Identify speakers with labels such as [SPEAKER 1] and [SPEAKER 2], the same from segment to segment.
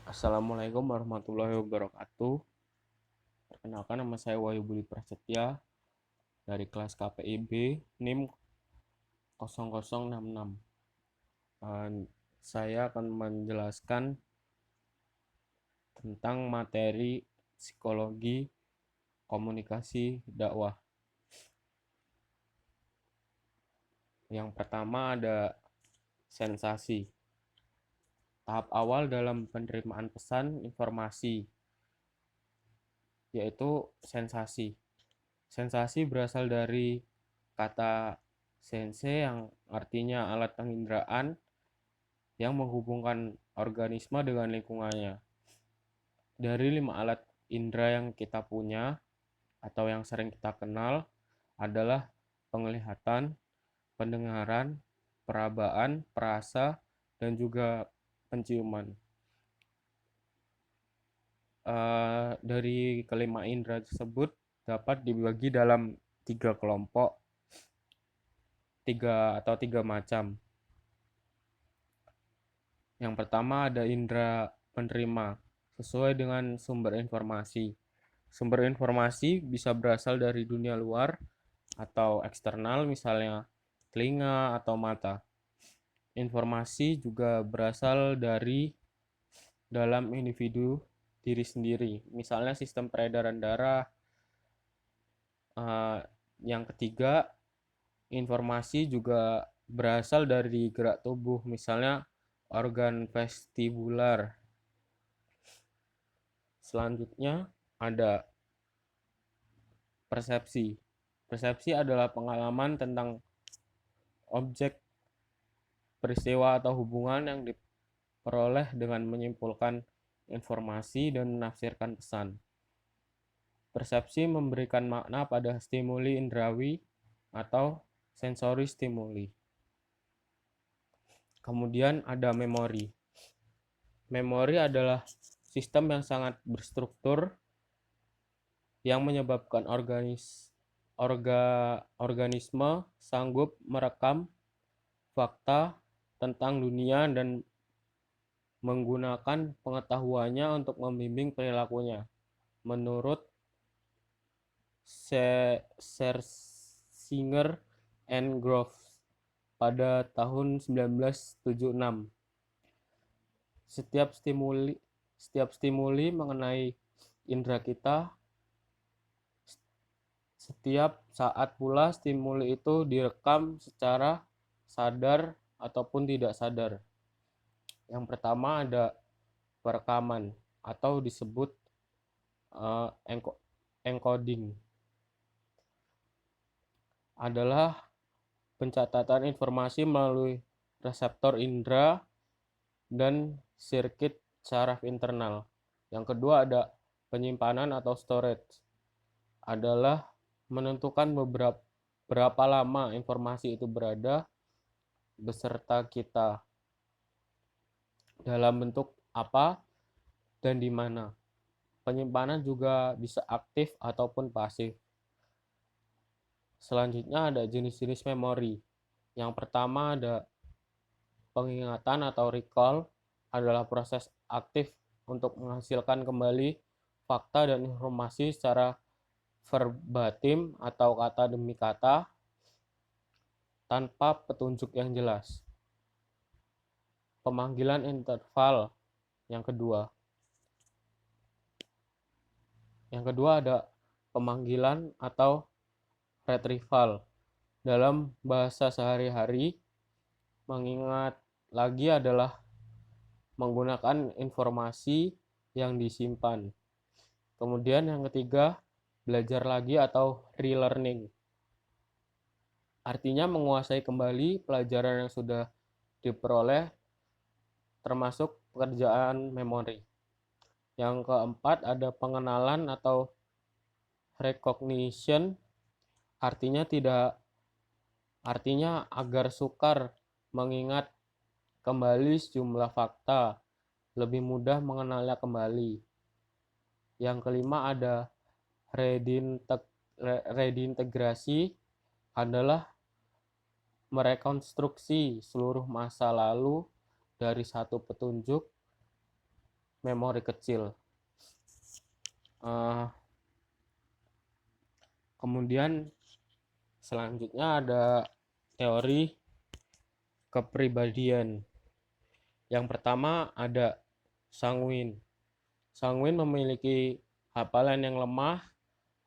[SPEAKER 1] Assalamualaikum warahmatullahi wabarakatuh. Perkenalkan, nama saya Wahyu Budi Prasetya dari kelas KPIB NIM 0066. Saya akan menjelaskan tentang materi psikologi komunikasi dakwah. Yang pertama ada sensasi. Tahap awal dalam penerimaan pesan informasi, yaitu sensasi. Sensasi berasal dari kata sense yang artinya alat penginderaan yang menghubungkan organisme dengan lingkungannya. Dari 5 alat indera yang kita punya atau yang sering kita kenal adalah penglihatan, pendengaran, perabaan, perasa, dan juga penciuman. Dari kelima indera tersebut dapat dibagi dalam 3 kelompok, tiga macam. Yang pertama ada indera penerima, sesuai dengan sumber informasi. Sumber informasi bisa berasal dari dunia luar atau eksternal, misalnya telinga atau mata. Informasi juga berasal dari dalam individu diri sendiri, misalnya sistem peredaran darah. Yang ketiga, informasi juga berasal dari gerak tubuh, misalnya organ vestibular. Selanjutnya ada persepsi. Persepsi adalah pengalaman tentang objek, peristiwa, atau hubungan yang diperoleh dengan menyimpulkan informasi dan menafsirkan pesan. Persepsi memberikan makna pada stimuli indrawi atau sensori stimuli. Kemudian ada memori. Memori adalah sistem yang sangat berstruktur yang menyebabkan organisme sanggup merekam fakta tentang dunia dan menggunakan pengetahuannya untuk membimbing perilakunya. Menurut Scherzinger and Groves pada tahun 1976, setiap stimuli mengenai indera kita. Setiap saat pula stimuli itu direkam secara sadar ataupun tidak sadar. Yang pertama ada perekaman atau disebut encoding. Adalah pencatatan informasi melalui reseptor indera dan sirkuit saraf internal. Yang kedua ada penyimpanan atau storage. Adalah menentukan berapa lama informasi itu berada beserta kita, dalam bentuk apa dan di mana. Penyimpanan juga bisa aktif ataupun pasif. Selanjutnya ada jenis-jenis memori. Yang pertama ada pengingatan atau recall, adalah proses aktif untuk menghasilkan kembali fakta dan informasi secara verbatim atau kata demi kata tanpa petunjuk yang jelas. Pemanggilan interval yang kedua. Yang kedua ada pemanggilan atau retrieval. Dalam bahasa sehari-hari, mengingat lagi adalah menggunakan informasi yang disimpan. Kemudian yang ketiga, belajar lagi atau relearning. Artinya menguasai kembali pelajaran yang sudah diperoleh, termasuk pekerjaan memori. Yang keempat ada pengenalan atau recognition. Artinya agar sukar mengingat kembali sejumlah fakta, lebih mudah mengenalnya kembali. Yang kelima ada redintegrasi, adalah merekonstruksi seluruh masa lalu dari satu petunjuk memori kecil. Kemudian selanjutnya ada teori kepribadian. Yang pertama ada sanguin. Sanguin memiliki hafalan yang lemah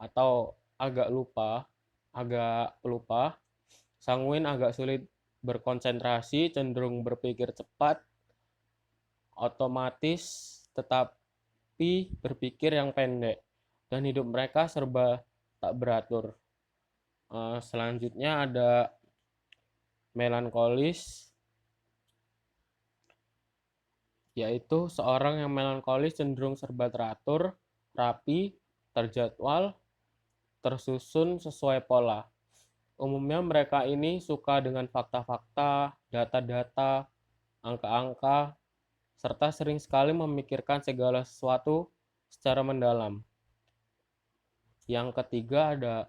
[SPEAKER 1] atau agak pelupa. Sanguin agak sulit berkonsentrasi, cenderung berpikir cepat, otomatis, tetapi berpikir yang pendek, dan hidup mereka serba tak beratur. Selanjutnya ada melankolis, yaitu seorang yang melankolis cenderung serba teratur, rapi, terjadwal, tersusun sesuai pola. Umumnya mereka ini suka dengan fakta-fakta, data-data, angka-angka, serta sering sekali memikirkan segala sesuatu secara mendalam. Yang ketiga ada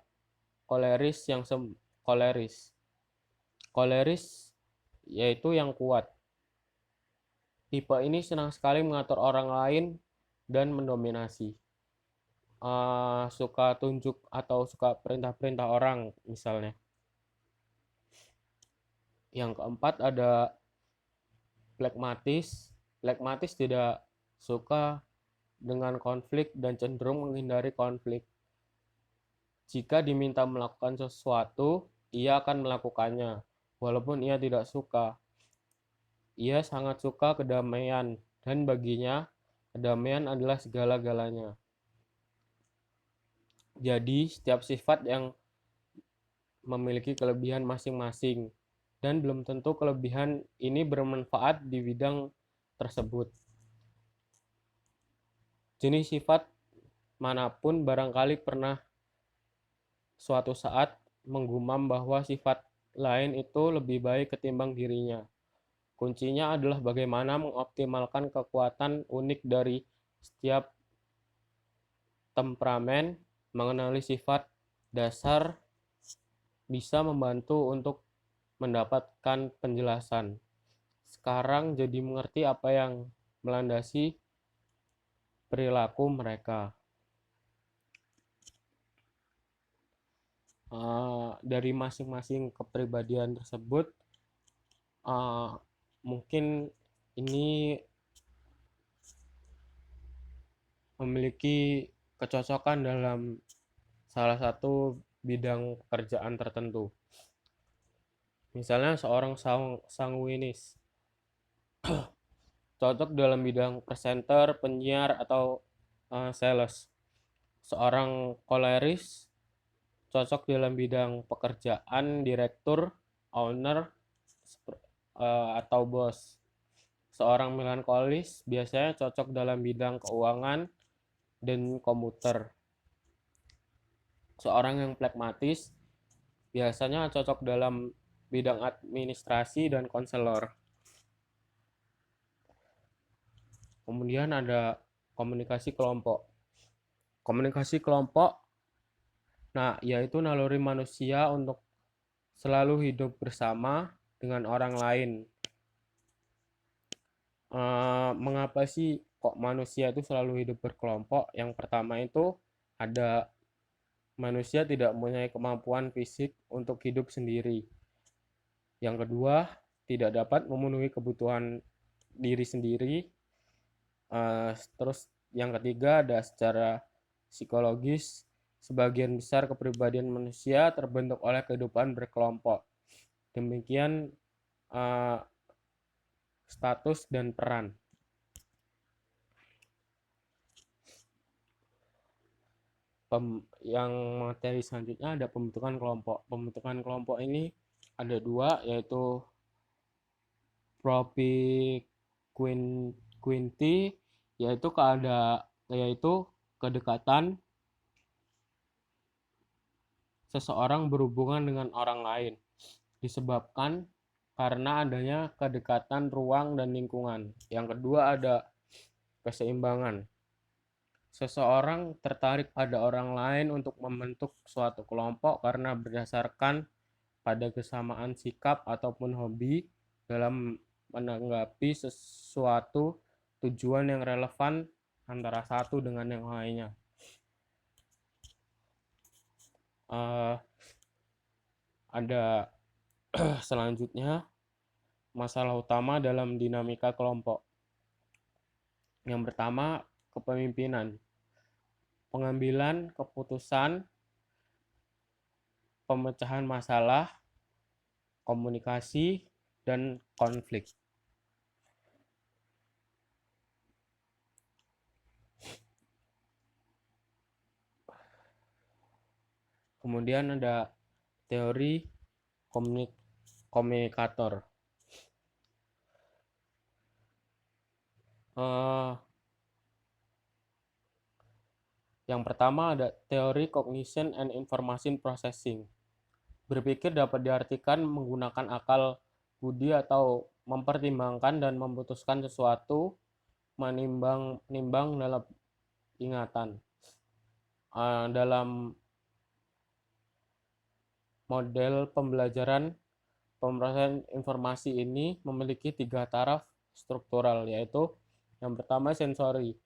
[SPEAKER 1] koleris. Koleris yaitu yang kuat. Tipe ini senang sekali mengatur orang lain dan mendominasi. Suka tunjuk atau suka perintah-perintah orang misalnya. Yang keempat ada phlegmatis. Phlegmatis tidak suka dengan konflik dan cenderung menghindari konflik. Jika diminta melakukan sesuatu, ia akan melakukannya, walaupun ia tidak suka. Ia sangat suka kedamaian, dan baginya kedamaian adalah segala-galanya. Jadi, setiap sifat yang memiliki kelebihan masing-masing, dan belum tentu kelebihan ini bermanfaat di bidang tersebut. Jenis sifat manapun barangkali pernah suatu saat menggumam bahwa sifat lain itu lebih baik ketimbang dirinya. Kuncinya adalah bagaimana mengoptimalkan kekuatan unik dari setiap temperamen. Mengenali sifat dasar bisa membantu untuk mendapatkan penjelasan. Sekarang jadi mengerti apa yang melandasi perilaku mereka. Dari masing-masing kepribadian tersebut, mungkin ini memiliki kecocokan dalam salah satu bidang pekerjaan tertentu. Misalnya seorang sanguinis cocok dalam bidang presenter, penyiar, atau sales. Seorang koleris cocok dalam bidang pekerjaan, direktur, owner, atau bos. Seorang melankolis biasanya cocok dalam bidang keuangan dan komputer. Seorang yang phlegmatis biasanya cocok dalam bidang administrasi dan konselor. Kemudian ada komunikasi kelompok. Komunikasi kelompok, yaitu naluri manusia untuk selalu hidup bersama dengan orang lain. Mengapa sih kok manusia itu selalu hidup berkelompok? Yang pertama itu ada manusia tidak mempunyai kemampuan fisik untuk hidup sendiri. Yang kedua, tidak dapat memenuhi kebutuhan diri sendiri. Terus yang ketiga ada secara psikologis, sebagian besar kepribadian manusia terbentuk oleh kehidupan berkelompok. Demikian status dan peran. Yang materi selanjutnya ada pembentukan kelompok. Pembentukan kelompok ini ada dua, yaitu propinquity, yaitu kedekatan seseorang berhubungan dengan orang lain disebabkan karena adanya kedekatan ruang dan lingkungan. Yang kedua ada keseimbangan. Seseorang tertarik pada orang lain untuk membentuk suatu kelompok karena berdasarkan pada kesamaan sikap ataupun hobi dalam menanggapi sesuatu tujuan yang relevan antara satu dengan yang lainnya. Ada selanjutnya masalah utama dalam dinamika kelompok. Yang pertama, kepemimpinan, pengambilan keputusan, pemecahan masalah, komunikasi, dan konflik. Kemudian ada teori komunikator. Yang pertama ada teori cognition and information processing. Berpikir dapat diartikan menggunakan akal budi atau mempertimbangkan dan memutuskan sesuatu, menimbang dalam ingatan. Dalam model pembelajaran pemrosesan informasi ini memiliki 3 taraf struktural, yaitu yang pertama sensori.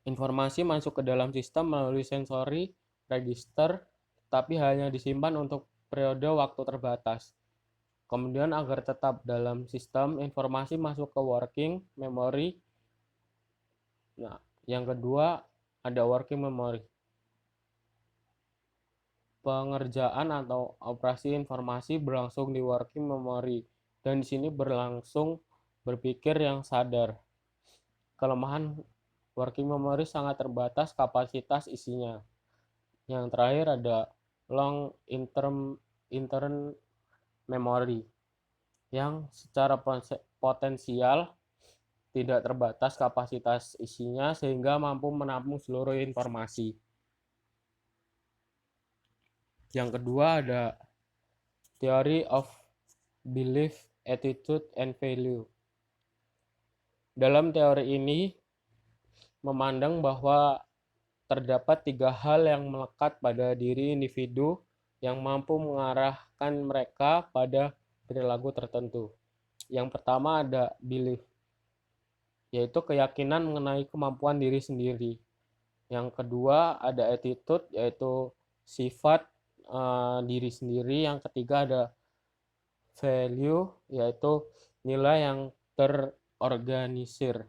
[SPEAKER 1] Informasi masuk ke dalam sistem melalui sensori register, tapi hanya disimpan untuk periode waktu terbatas. Kemudian agar tetap dalam sistem, informasi masuk ke working memory. Nah, yang kedua ada working memory. Pengerjaan atau operasi informasi berlangsung di working memory, dan di sini berlangsung berpikir yang sadar. Kelemahan working memory sangat terbatas kapasitas isinya. Yang terakhir ada long intern memory, yang secara potensial tidak terbatas kapasitas isinya sehingga mampu menampung seluruh informasi. Yang kedua ada theory of belief, attitude, and value. Dalam teori ini memandang bahwa terdapat 3 hal yang melekat pada diri individu yang mampu mengarahkan mereka pada perilaku tertentu. Yang pertama ada belief, yaitu keyakinan mengenai kemampuan diri sendiri. Yang kedua ada attitude, yaitu sifat diri sendiri. Yang ketiga ada value, yaitu nilai yang terorganisir.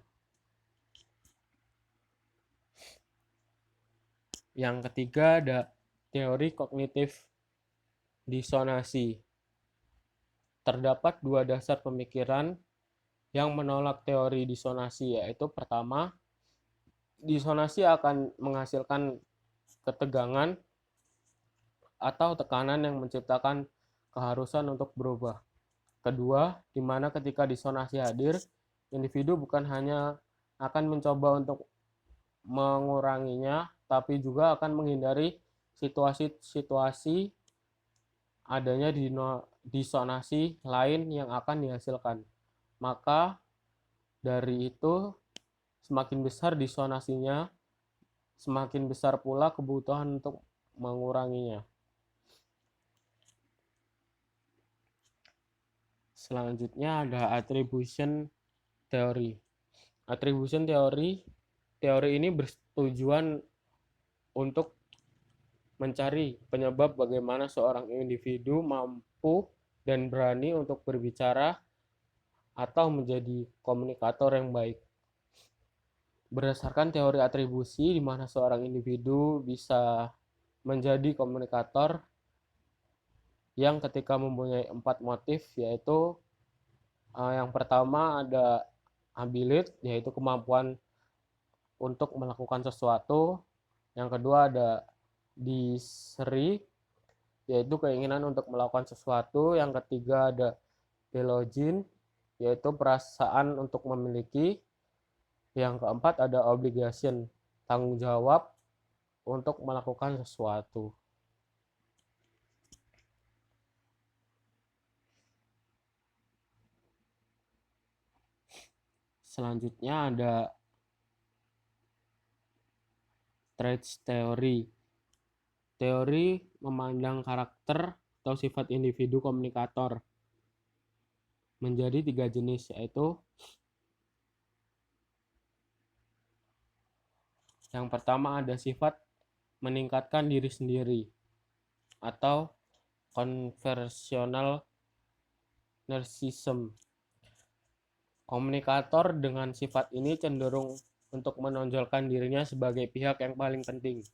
[SPEAKER 1] Yang ketiga ada teori kognitif disonansi. Terdapat 2 dasar pemikiran yang menolak teori disonansi, yaitu pertama, disonansi akan menghasilkan ketegangan atau tekanan yang menciptakan keharusan untuk berubah. Kedua, di mana ketika disonansi hadir, individu bukan hanya akan mencoba untuk menguranginya, tapi juga akan menghindari situasi-situasi adanya disonansi lain yang akan dihasilkan. Maka dari itu, semakin besar disonansinya, semakin besar pula kebutuhan untuk menguranginya. Selanjutnya ada attribution theory. Attribution theory ini bertujuan untuk mencari penyebab bagaimana seorang individu mampu dan berani untuk berbicara atau menjadi komunikator yang baik. Berdasarkan teori atribusi, di mana seorang individu bisa menjadi komunikator yang ketika mempunyai 4 motif, yaitu yang pertama ada ability, yaitu kemampuan untuk melakukan sesuatu. Yang kedua ada desire, yaitu keinginan untuk melakukan sesuatu. Yang ketiga ada belonging, yaitu perasaan untuk memiliki. Yang keempat ada obligation, tanggung jawab untuk melakukan sesuatu. Selanjutnya ada traits theory. Teori memandang karakter atau sifat individu komunikator menjadi 3 jenis, yaitu Yang pertama ada sifat meningkatkan diri sendiri atau conversational narcissism. Komunikator dengan sifat ini cenderung untuk menonjolkan dirinya sebagai pihak yang paling penting.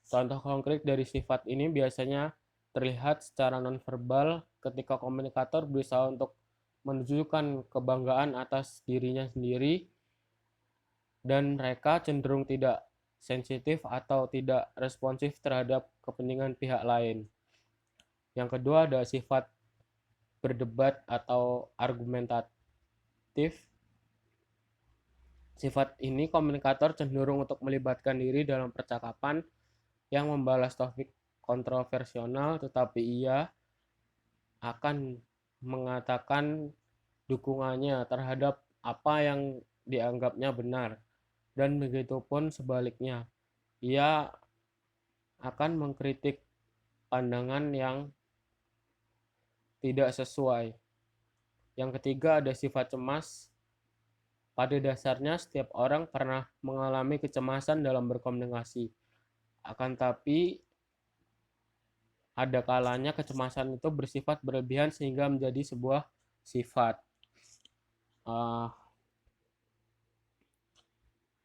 [SPEAKER 1] Contoh konkret dari sifat ini biasanya terlihat secara nonverbal ketika komunikator berusaha untuk menunjukkan kebanggaan atas dirinya sendiri dan mereka cenderung tidak sensitif atau tidak responsif terhadap kepentingan pihak lain. Yang kedua ada sifat berdebat atau argumentatif. Sifat ini komunikator cenderung untuk melibatkan diri dalam percakapan yang membalas topik kontroversial, tetapi ia akan mengatakan dukungannya terhadap apa yang dianggapnya benar, dan begitupun sebaliknya, ia akan mengkritik pandangan yang tidak sesuai. Yang ketiga ada sifat cemas. Pada dasarnya setiap orang pernah mengalami kecemasan dalam berkomunikasi. Akan tapi ada kalanya kecemasan itu bersifat berlebihan sehingga menjadi sebuah sifat.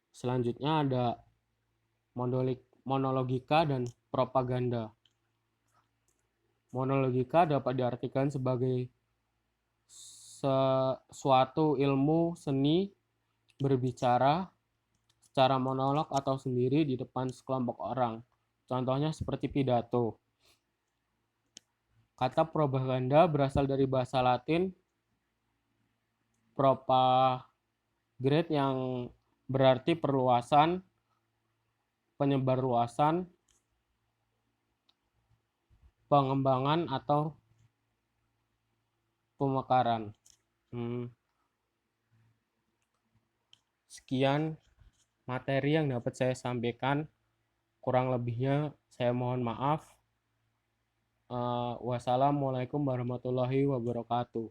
[SPEAKER 1] Selanjutnya ada monologika dan propaganda. Monologika dapat diartikan sebagai suatu ilmu seni berbicara secara monolog atau sendiri di depan sekelompok orang. Contohnya seperti pidato. Kata propaganda berasal dari bahasa Latin propagare yang berarti perluasan, penyebarluasan, pengembangan atau pemekaran. Sekian materi yang dapat saya sampaikan. Kurang lebihnya saya mohon maaf. Wassalamualaikum warahmatullahi wabarakatuh.